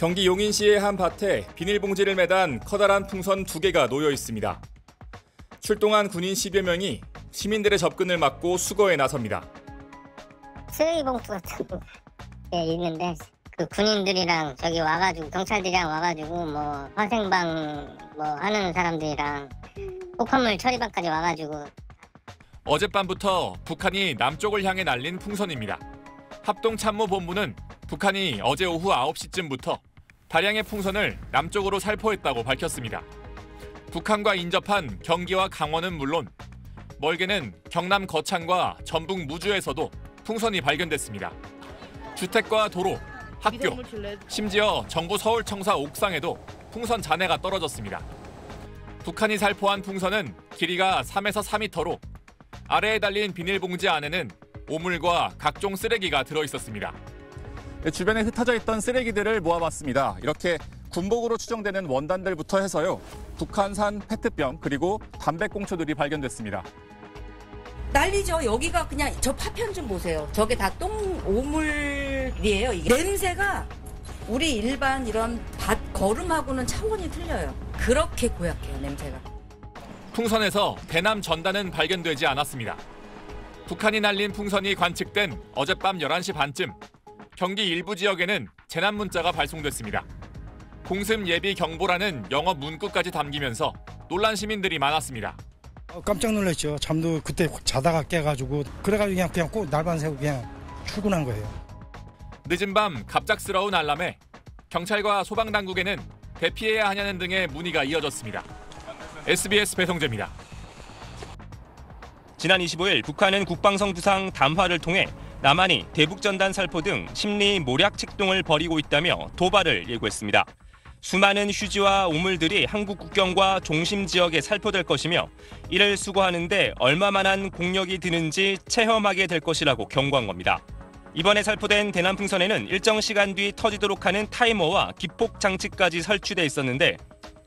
경기 용인시의 한 밭에 비닐봉지를 매단 커다란 풍선 2개가 놓여 있습니다. 출동한 군인 10여 명이 시민들의 접근을 막고 수거에 나섭니다. 쓰레기 봉투 같은 게 있는데 그 군인들이랑 저기 와가지고 경찰들이랑 와가지고 뭐 화생방 뭐 하는 사람들이랑 폭발물 처리반까지 와가지고 어젯밤부터 북한이 남쪽을 향해 날린 풍선입니다. 합동참모본부는 북한이 어제 오후 9시쯤부터 다량의 풍선을 남쪽으로 살포했다고 밝혔습니다. 북한과 인접한 경기와 강원은 물론 멀게는 경남 거창과 전북 무주에서도 풍선이 발견됐습니다. 주택과 도로, 학교, 심지어 정부 서울청사 옥상에도 풍선 잔해가 떨어졌습니다. 북한이 살포한 풍선은 길이가 3에서 4m로 아래에 달린 비닐봉지 안에는 오물과 각종 쓰레기가 들어있었습니다. 주변에 흩어져 있던 쓰레기들을 모아봤습니다. 이렇게 군복으로 추정되는 원단들부터 해서요. 북한산 페트병 그리고 담배꽁초들이 발견됐습니다. 난리죠. 여기가 그냥 저 파편 좀 보세요. 저게 다 똥 오물이에요. 이게. 냄새가 우리 일반 이런 밭 거름하고는 차원이 틀려요. 그렇게 고약해요, 냄새가. 풍선에서 대남 전단은 발견되지 않았습니다. 북한이 날린 풍선이 관측된 어젯밤 11시 반쯤 경기 일부 지역에는 재난 문자가 발송됐습니다. 공습 예비 경보라는 영어 문구까지 담기면서 놀란 시민들이 많았습니다. 깜짝 놀랐죠. 잠도 그때 자다가 깨가지고 그래가지고 그냥 꼭 날반 세우고 그냥 출근한 거예요. 늦은 밤 갑작스러운 알람에 경찰과 소방당국에는 대피해야 하냐는 등의 문의가 이어졌습니다. SBS 배성재입니다. 지난 25일 북한은 국방성 부상 담화를 통해 남한이 대북전단 살포 등 심리 모략 책동을 벌이고 있다며 도발을 예고했습니다. 수많은 휴지와 오물들이 한국 국경과 중심 지역에 살포될 것이며 이를 수거하는 데 얼마만한 공력이 드는지 체험하게 될 것이라고 경고한 겁니다. 이번에 살포된 대남 풍선에는 일정 시간 뒤 터지도록 하는 타이머와 기폭 장치까지 설치돼 있었는데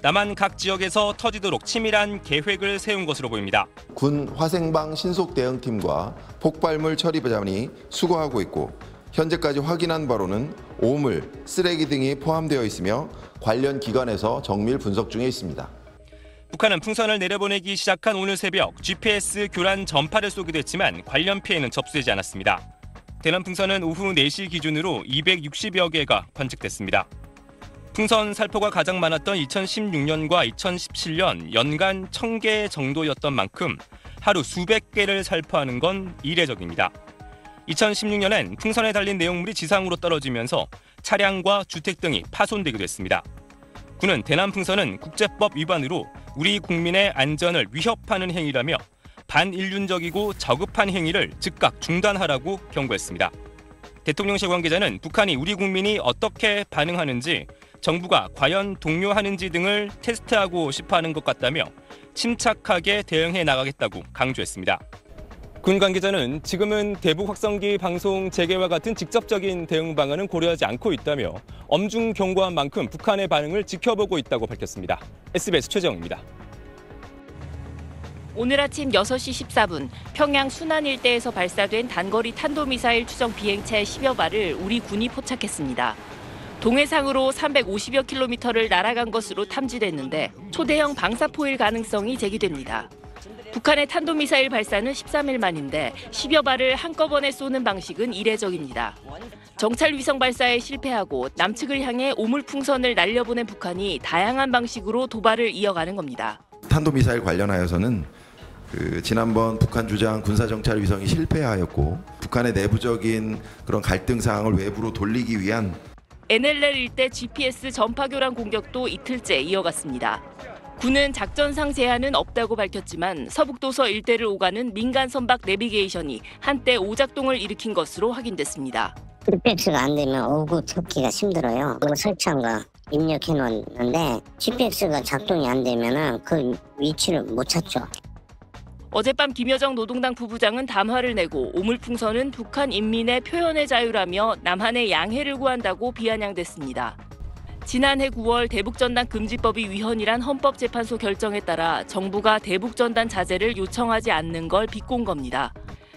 남한 각 지역에서 터지도록 치밀한 계획을 세운 것으로 보입니다. 군 화생방 신속대응팀과 폭발물 처리반이 수거하고 있고 현재까지 확인한 바로는 오물, 쓰레기 등이 포함되어 있으며 관련 기관에서 정밀 분석 중에 있습니다. 북한은 풍선을 내려보내기 시작한 오늘 새벽 GPS 교란 전파를 쏘기도 했지만 관련 피해는 접수되지 않았습니다. 대남 풍선은 오후 4시 기준으로 260여 개가 관측됐습니다. 풍선 살포가 가장 많았던 2016년과 2017년 연간 1000개 정도였던 만큼 하루 수백 개를 살포하는 건 이례적입니다. 2016년엔 풍선에 달린 내용물이 지상으로 떨어지면서 차량과 주택 등이 파손되기도 했습니다. 군은 대남 풍선은 국제법 위반으로 우리 국민의 안전을 위협하는 행위라며 반인륜적이고 저급한 행위를 즉각 중단하라고 경고했습니다. 대통령실 관계자는 북한이 우리 국민이 어떻게 반응하는지 정부가 과연 동요하는지 등을 테스트하고 싶어하는 것 같다며 침착하게 대응해 나가겠다고 강조했습니다. 군 관계자는 지금은 대북 확성기 방송 재개와 같은 직접적인 대응 방안은 고려하지 않고 있다며 엄중 경고한 만큼 북한의 반응을 지켜보고 있다고 밝혔습니다. SBS 최재영입니다. 오늘 아침 6시 14분 평양 순안 일대에서 발사된 단거리 탄도미사일 추정 비행체 10여 발을 우리 군이 포착했습니다. 동해상으로 350여 킬로미터를 날아간 것으로 탐지됐는데 초대형 방사포일 가능성이 제기됩니다. 북한의 탄도미사일 발사는 13일 만인데 10여 발을 한꺼번에 쏘는 방식은 이례적입니다. 정찰 위성 발사에 실패하고 남측을 향해 오물풍선을 날려보낸 북한이 다양한 방식으로 도발을 이어가는 겁니다. 탄도미사일 관련하여서는 지난번 북한 주장 군사정찰 위성이 실패하였고 북한의 내부적인 그런 갈등 사항을 외부로 돌리기 위한 NLL 일대 GPS 전파 교란 공격도 이틀째 이어갔습니다. 군은 작전상 제한은 없다고 밝혔지만 서북도서 일대를 오가는 민간 선박 내비게이션이 한때 오작동을 일으킨 것으로 확인됐습니다. GPS가 안 되면 오구 찾기가 힘들어요. 설치한 거 입력해 놓았는데 GPS가 작동이 안 되면 그 위치를 못 찾죠. 어젯밤 김여정 노동당 부부장은 담화를 내고 오물풍선은 북한 인민의 표현의 자유라며 남한의 양해를 구한다고 비아냥댔습니다. 지난해 9월 대북전단 금지법이 위헌이란 헌법재판소 결정에 따라 정부가 대북전단 자제를 요청하지 않는 걸 비꼰 겁니다.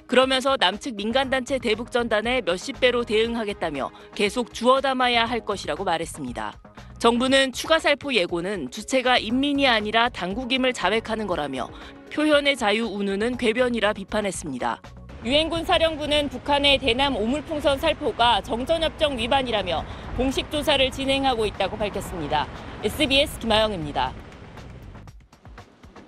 그러면서 남측 민간단체 대북전단에 몇십 배로 대응하겠다며 계속 주워 담아야 할 것이라고 말했습니다. 정부는 추가 살포 예고는 주체가 인민이 아니라 당국임을 자백하는 거라며 표현의 자유 운운은 궤변이라 비판했습니다. 유엔군 사령부는 북한의 대남 오물풍선 살포가 정전협정 위반이라며 공식 조사를 진행하고 있다고 밝혔습니다. SBS 김아영입니다.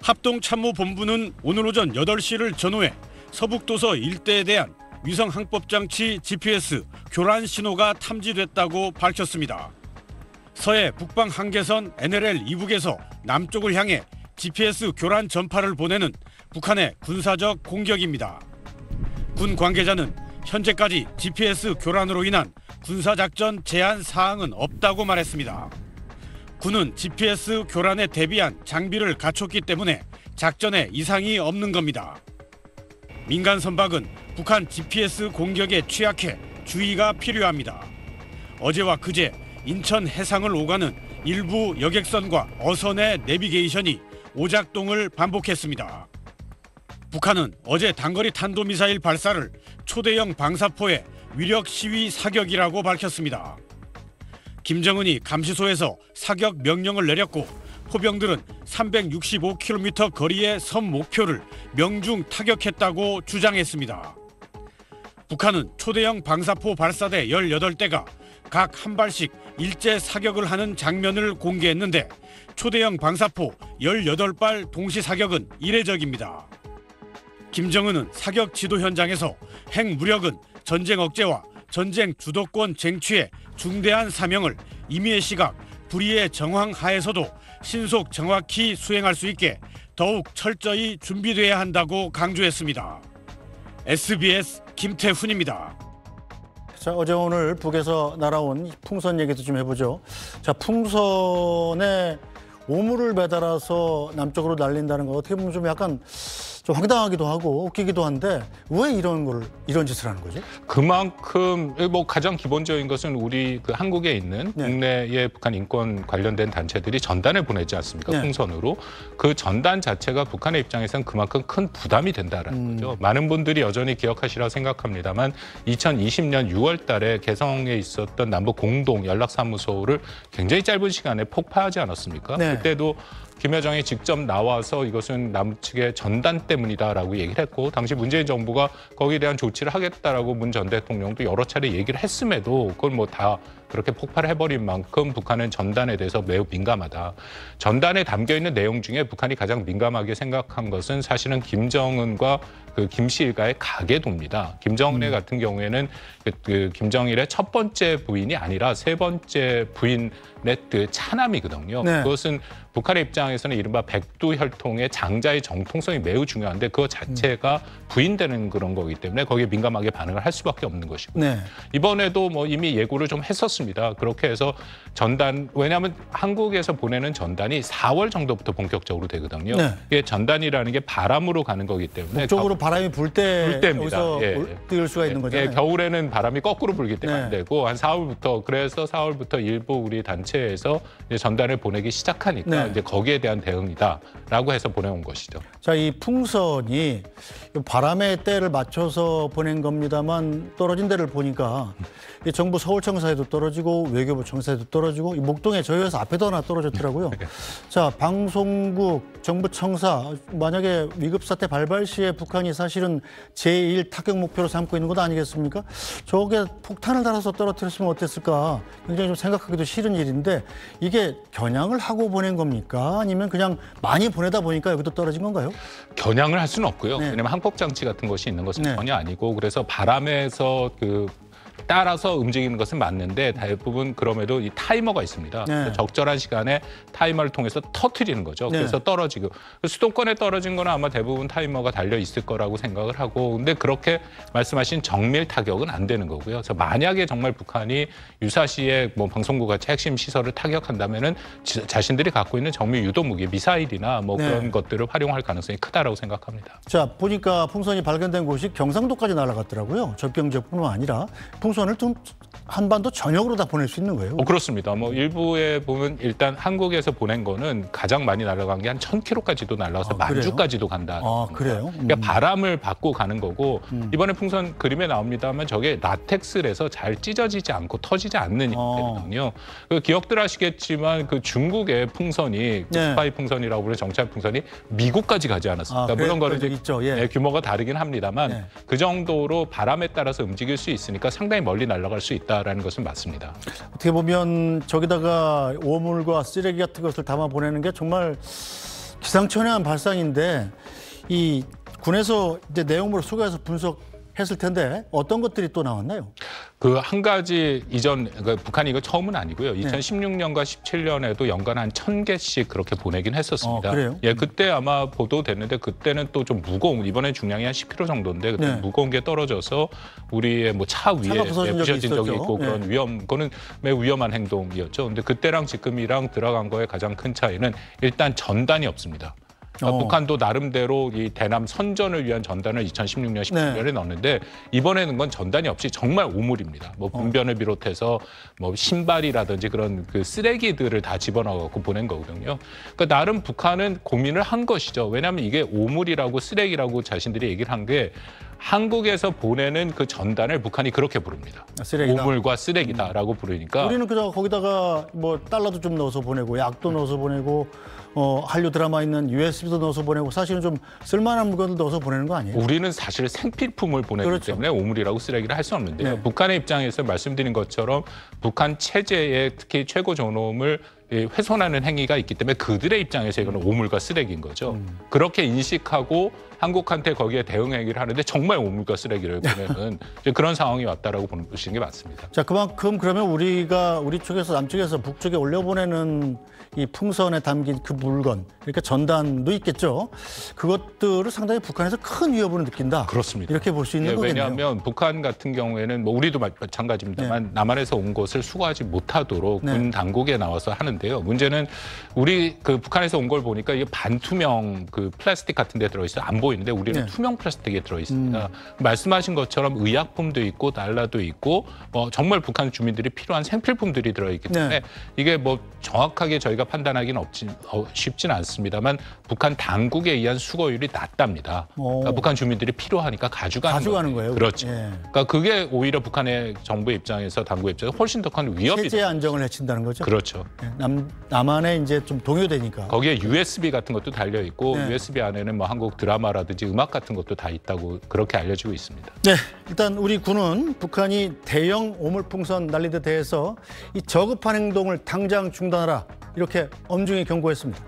합동참모본부는 오늘 오전 8시를 전후해 서북도서 일대에 대한 위성항법장치 GPS 교란 신호가 탐지됐다고 밝혔습니다. 서해 북방 한계선 NLL 이북에서 남쪽을 향해 GPS 교란 전파를 보내는 북한의 군사적 공격입니다. 군 관계자는 현재까지 GPS 교란으로 인한 군사작전 제한 사항은 없다고 말했습니다. 군은 GPS 교란에 대비한 장비를 갖췄기 때문에 작전에 이상이 없는 겁니다. 민간 선박은 북한 GPS 공격에 취약해 주의가 필요합니다. 어제와 그제 인천 해상을 오가는 일부 여객선과 어선의 내비게이션이 오작동을 반복했습니다. 북한은 어제 단거리 탄도미사일 발사를 초대형 방사포의 위력 시위 사격이라고 밝혔습니다. 김정은이 감시소에서 사격 명령을 내렸고 포병들은 365km 거리의 섬 목표를 명중 타격했다고 주장했습니다. 북한은 초대형 방사포 발사대 18대가 각 한 발씩 일제 사격을 하는 장면을 공개했는데 초대형 방사포 18발 동시 사격은 이례적입니다. 김정은은 사격 지도 현장에서 핵무력은 전쟁 억제와 전쟁 주도권 쟁취의 중대한 사명을 임의의 시각, 불의의 정황 하에서도 신속 정확히 수행할 수 있게 더욱 철저히 준비돼야 한다고 강조했습니다. SBS 김태훈입니다. 자, 어제 오늘 북에서 날아온 풍선 얘기도 좀 해보죠. 자, 풍선에 오물을 매달아서 남쪽으로 날린다는 거 어떻게 보면 좀 약간 좀 황당하기도 하고 웃기기도 한데 왜 이런 짓을 하는 거죠? 그만큼 뭐 가장 기본적인 것은 우리 그 한국에 있는 네. 국내의 북한 인권 관련된 단체들이 전단을 보내지 않습니까? 네. 풍선으로. 그 전단 자체가 북한의 입장에서는 그만큼 큰 부담이 된다라는 거죠. 많은 분들이 여전히 기억하시라고 생각합니다만 2020년 6월 달에 개성에 있었던 남북 공동 연락사무소를 굉장히 짧은 시간에 폭파하지 않았습니까? 네. 그때도 김여정이 직접 나와서 이것은 남측의 전단 때문이다라고 얘기를 했고 당시 문재인 정부가 거기에 대한 조치를 하겠다라고 문 전 대통령도 여러 차례 얘기를 했음에도 그걸 뭐 다 그렇게 폭발을 해버린 만큼 북한은 전단에 대해서 매우 민감하다. 전단에 담겨있는 내용 중에 북한이 가장 민감하게 생각한 것은 사실은 김정은과 그 김씨일가의 가계도입니다. 김정은의 같은 경우에는 그 김정일의 첫 번째 부인이 아니라 세 번째 부인의 그 차남이거든요. 네. 그것은 북한의 입장에서는 이른바 백두혈통의 장자의 정통성이 매우 중요한데 그거 자체가 부인되는 그런 거기 때문에 거기에 민감하게 반응을 할 수밖에 없는 것이고 네. 이번에도 뭐 이미 예고를 좀 했었습니다. 그렇게 해서 전단 왜냐하면 한국에서 보내는 전단이 4월 정도부터 본격적으로 되거든요. 네. 이게 전단이라는 게 바람으로 가는 거기 때문에 북쪽으로 바람이 불 때 때입니다. 여기서 띄울 수가 있는 거잖아요. 겨울에는 바람이 거꾸로 불기 때문에 안 네. 되고 한 4월부터 그래서 4월부터 일부 우리 단체에서 이제 전단을 보내기 시작하니까 네. 이제 거기에 대한 대응이다라고 해서 보내온 것이죠. 자, 이 풍선이 바람의 때를 맞춰서 보낸 겁니다만 떨어진 데를 보니까 이 정부 서울청사에도 떨어지고 외교부 청사에도 떨어지고 이 목동에 저희 회사 앞에도 하나 떨어졌더라고요. 자, 방송국, 정부 청사 만약에 위급사태 발발 시에 북한이 사실은 제1 타격 목표로 삼고 있는 것 아니겠습니까? 저게 폭탄을 달아서 떨어뜨렸으면 어땠을까? 굉장히 좀 생각하기도 싫은 일인데 이게 겨냥을 하고 보낸 겁니까? 아니면 그냥 많이 보내다 보니까 여기도 떨어진 건가요? 겨냥을 할 수는 없고요. 네. 왜냐하면 항법장치 같은 것이 있는 것은 네. 전혀 아니고 그래서 바람에서 따라서 움직이는 것은 맞는데 대부분 그럼에도 이 타이머가 있습니다. 네. 그래서 적절한 시간에 타이머를 통해서 터트리는 거죠. 네. 그래서 떨어지고 수도권에 떨어진 거는 아마 대부분 타이머가 달려 있을 거라고 생각을 하고 근데 그렇게 말씀하신 정밀 타격은 안 되는 거고요. 그래서 만약에 정말 북한이 유사시에 뭐 방송국 같이 핵심 시설을 타격한다면은 자신들이 갖고 있는 정밀 유도 무기 미사일이나 뭐 네. 그런 것들을 활용할 가능성이 크다라고 생각합니다. 자, 보니까 풍선이 발견된 곳이 경상도까지 날아갔더라고요. 접경 지역뿐만 아니라 풍선을 좀 한반도 전역으로 다 보낼 수 있는 거예요? 그렇습니다. 뭐 일부에 보면 일단 한국에서 보낸 거는 가장 많이 날아간 게 한 1000km까지도 날아가서 만주까지도 간다. 그래요? 그러니까 바람을 받고 가는 거고 이번에 풍선 그림에 나옵니다만 저게 라텍스라서 잘 찢어지지 않고 터지지 않는 형태거든요. 그 기억들 하시겠지만 그 중국의 풍선이 스파이 풍선이라고 부르는 정찰 풍선이 미국까지 가지 않았습니까? 물론 그런 있죠. 규모가 다르긴 합니다만 그 정도로 바람에 따라서 움직일 수 있으니까 상당히 멀리 날아갈 수 있다라는 것은 맞습니다. 어떻게 보면 저기다가 오물과 쓰레기 같은 것을 담아 보내는 게 정말 기상천외한 발상인데 이 군에서 이제 내용물을 소개해서 분석했을 텐데 어떤 것들이 또 나왔나요? 그 한 가지 이전 북한이 이거 처음은 아니고요. 2016년과 17년에도 연간 한 1000개씩 그렇게 보내긴 했었습니다. 그래요? 예, 그때 아마 보도됐는데 그때는 또 좀 무거운 이번에 중량이 한 10kg 정도인데 그때 무거운 게 떨어져서 우리의 뭐 차 위에 부서진 적이 있고 그런 그거는 매우 위험한 행동이었죠. 근데 그때랑 지금이랑 들어간 거의 가장 큰 차이는 일단 전단이 없습니다. 그러니까 북한도 나름대로 이 대남 선전을 위한 전단을 2016년, 17년에 넣었는데 이번에는 건 전단이 없이 정말 오물입니다. 뭐 분변을 비롯해서 뭐 신발이라든지 그런 그 쓰레기들을 다 집어넣어갖고 보낸 거거든요. 그러니까 나름 북한은 고민을 한 것이죠. 왜냐하면 이게 오물이라고 쓰레기라고 자신들이 얘기를 한 게 한국에서 보내는 그 전단을 북한이 그렇게 부릅니다. 쓰레기다. 오물과 쓰레기다라고 부르니까 우리는 그저 거기다가 뭐 달러도 좀 넣어서 보내고 약도 넣어서 보내고 한류 드라마 있는 USB도 넣어서 보내고 사실은 좀 쓸만한 물건을 넣어서 보내는 거 아니에요? 우리는 사실 생필품을 보내기 때문에 오물이라고 쓰레기를 할 수 없는데요. 북한의 입장에서 말씀드린 것처럼 북한 체제의 특히 최고 존엄을 훼손하는 행위가 있기 때문에 그들의 입장에서 이거는 오물과 쓰레기인 거죠. 그렇게 인식하고 한국한테 거기에 대응 행위를 하는데 정말 오물과 쓰레기를 보내는 그런 상황이 왔다라고 보시는 게 맞습니다. 자, 그만큼 그러면 우리 쪽에서 남쪽에서 북쪽에 올려보내는 이 풍선에 담긴 그 물건, 그러니까 전단도 있겠죠. 그것들을 상당히 북한에서 큰 위협을 느낀다. 그렇습니다. 이렇게 볼 수 있는 거겠네요. 왜냐하면 북한 같은 경우에는 뭐 우리도 마찬가지입니다만 남한에서 온 것을 수거하지 못하도록 군 당국에 나와서 하는데요. 문제는 우리 그 북한에서 온 걸 보니까 이게 반투명 그 플라스틱 같은 데 들어있어요. 안 보이는데 우리는 투명 플라스틱에 들어있습니다. 말씀하신 것처럼 의약품도 있고 달러도 있고 정말 북한 주민들이 필요한 생필품들이 들어있기 때문에 이게 뭐 정확하게 저희가 판단하기는 쉽지는 않습니다만 북한 당국에 의한 수거율이 낮답니다. 그러니까 북한 주민들이 필요하니까 가져가는 거예요. 그렇죠. 그러니까 그게 오히려 북한의 정부 입장에서 당국 입장에서 훨씬 더 큰 위협이 체제 안정을 해친다는 거죠. 그렇죠. 남한에 이제 좀 동요되니까. 거기에 USB 같은 것도 달려 있고 USB 안에는 뭐 한국 드라마라든지 음악 같은 것도 다 있다고 그렇게 알려지고 있습니다. 네, 일단 우리 군은 북한이 대형 오물풍선 날린 데 대해서 이 저급한 행동을 당장 중단하라 이렇게 엄중히 경고했습니다.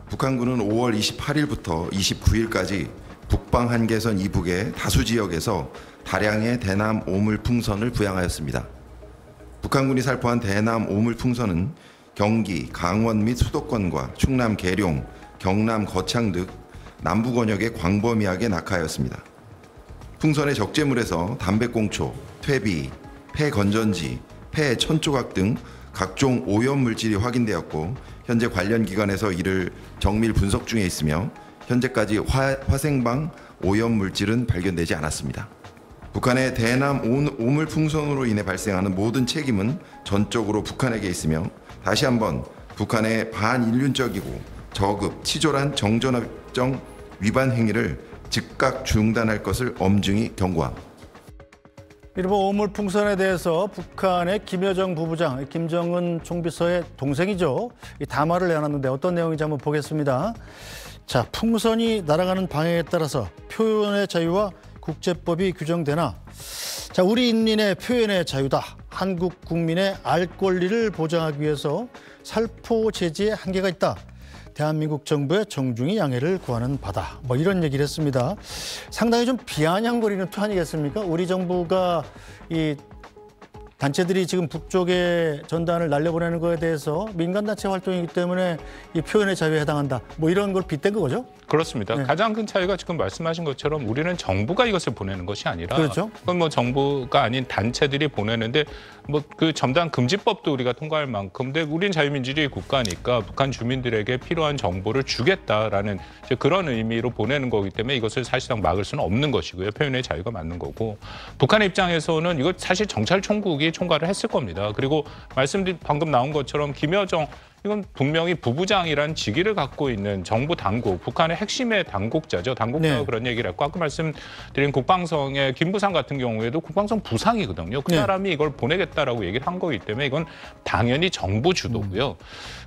북한군은 5월 28일부터 29일까지 북방 한계선 이북의 다수 지역에서 다량의 대남 오물풍선을 부양하였습니다. 북한군이 살포한 대남 오물풍선은 경기, 강원 및 수도권과 충남 계룡, 경남 거창 등 남부 권역에 광범위하게 낙하하였습니다. 풍선의 적재물에서 담배꽁초, 퇴비, 폐건전지, 폐천조각 등 각종 오염물질이 확인되었고 현재 관련 기관에서 이를 정밀 분석 중에 있으며 현재까지 화생방 오염물질은 발견되지 않았습니다. 북한의 대남 오물풍선으로 인해 발생하는 모든 책임은 전적으로 북한에게 있으며 다시 한번 북한의 반인륜적이고 저급, 치졸한 정전협정 위반 행위를 즉각 중단할 것을 엄중히 경고합니다. 이른바 오물풍선에 대해서 북한의 김여정 부부장, 김정은 총비서의 동생이죠. 이 담화를 내놨는데 어떤 내용인지 한번 보겠습니다. 자, 풍선이 날아가는 방향에 따라서 표현의 자유와 국제법이 규정되나 자, 우리 인민의 표현의 자유다. 한국 국민의 알 권리를 보장하기 위해서 살포 제지에 한계가 있다. 대한민국 정부의 정중히 양해를 구하는 바다. 뭐 이런 얘기를 했습니다. 상당히 좀 비아냥거리는 표 아니겠습니까? 우리 정부가 이 단체들이 지금 북쪽에 전단을 날려보내는 거에 대해서 민간단체 활동이기 때문에 이 표현의 자유에 해당한다. 뭐 이런 걸 빗댄 거죠? 그렇습니다. 네. 가장 큰 차이가 지금 말씀하신 것처럼 우리는 정부가 이것을 보내는 것이 아니라 그렇죠. 그건 뭐 정부가 아닌 단체들이 보내는데 뭐 그 점단 금지법도 우리가 통과할 만큼 근데 우린 자유민주주의 국가니까 북한 주민들에게 필요한 정보를 주겠다라는 이제 그런 의미로 보내는 거기 때문에 이것을 사실상 막을 수는 없는 것이고요. 표현의 자유가 맞는 거고 북한의 입장에서는 이거 사실 정찰 총국이 총괄을 했을 겁니다. 그리고 말씀드린 방금 나온 것처럼 김여정 이건 분명히 부부장이란 직위를 갖고 있는 정부 당국, 북한의 핵심의 당국자죠. 당국자가 네. 그런 얘기를 했고 아까 말씀드린 국방성의 김부상 같은 경우에도 국방성 부상이거든요. 그 네. 사람이 이걸 보내겠다라고 얘기를 한 거기 때문에 이건 당연히 정부 주도고요.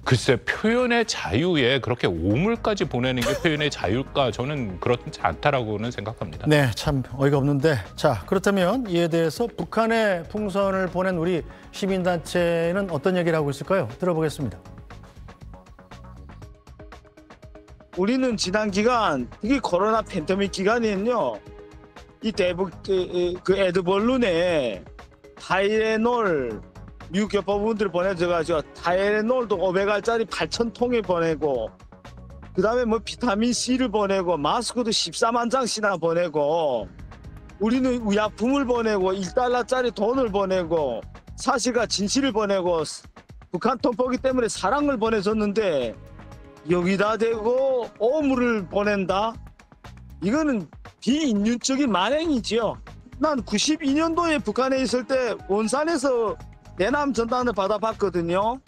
글쎄 표현의 자유에 그렇게 오물까지 보내는 게 표현의 자유일까 저는 그렇지 않다라고는 생각합니다. 네, 참 어이가 없는데. 자, 그렇다면 이에 대해서 북한에 풍선을 보낸 우리 시민단체는 어떤 얘기를 하고 있을까요? 들어보겠습니다. 우리는 지난 기간, 이게 코로나 팬데믹 기간에는요, 이 대북 그 에드벌룬에 타이레놀 미국 교포분들 보내줘가지고 타이레놀도 500알짜리 8,000통에 보내고, 그다음에 뭐 비타민 C를 보내고 마스크도 14만 장씩이나 보내고, 우리는 의약품을 보내고 1달러짜리 돈을 보내고 사실과 진실을 보내고 북한 통보기 때문에 사랑을 보내줬는데. 여기다 대고 오물을 보낸다? 이거는 비인륜적인 만행이지요. 난 92년도에 북한에 있을 때 원산에서 대남 전단을 받아봤거든요.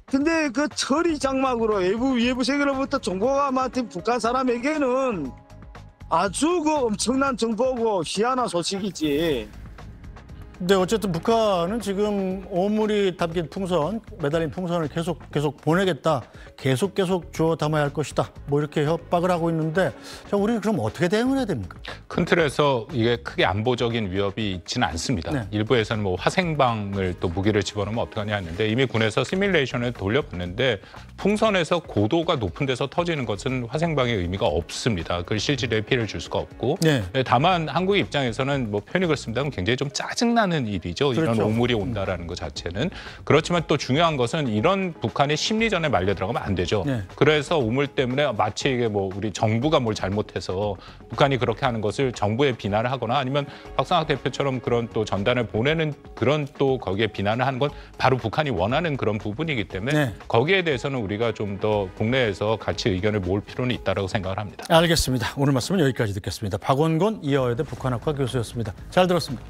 근데 그 처리 장막으로 외부 세계로부터 정보가 맡은 북한 사람에게는 아주 그 엄청난 정보고 희한한 소식이지. 근데 어쨌든 북한은 지금 오물이 담긴 풍선, 매달린 풍선을 계속 보내겠다. 계속 주워 담아야 할 것이다. 뭐 이렇게 협박을 하고 있는데 자, 우리는 그럼 어떻게 대응을 해야 됩니까? 큰 틀에서 이게 크게 안보적인 위협이 있지는 않습니다. 네. 일부에서는 뭐 화생방을 또 무기를 집어넣으면 어떡하냐 했는데 이미 군에서 시뮬레이션을 돌려봤는데 풍선에서 고도가 높은 데서 터지는 것은 화생방의 의미가 없습니다. 그 실질에 피해를 줄 수가 없고 네. 다만 한국의 입장에서는 뭐 표현이 그렇습니다만 굉장히 좀 짜증나는 일이죠. 그렇죠. 이런 오물이 온다라는 것 자체는. 그렇지만 또 중요한 것은 이런 북한의 심리전에 말려 들어가면 안 되죠. 네. 그래서 오물 때문에 마치 이게 뭐 우리 정부가 뭘 잘못해서 북한이 그렇게 하는 것을 정부에 비난을 하거나 아니면 박상학 대표처럼 그런 또 전단을 보내는 그런 또 거기에 비난을 하는 건 바로 북한이 원하는 그런 부분이기 때문에 네. 거기에 대해서는 우리가 좀 더 국내에서 같이 의견을 모을 필요는 있다고 생각을 합니다. 알겠습니다. 오늘 말씀은 여기까지 듣겠습니다. 박원곤 이화여대 북한학과 교수였습니다. 잘 들었습니다.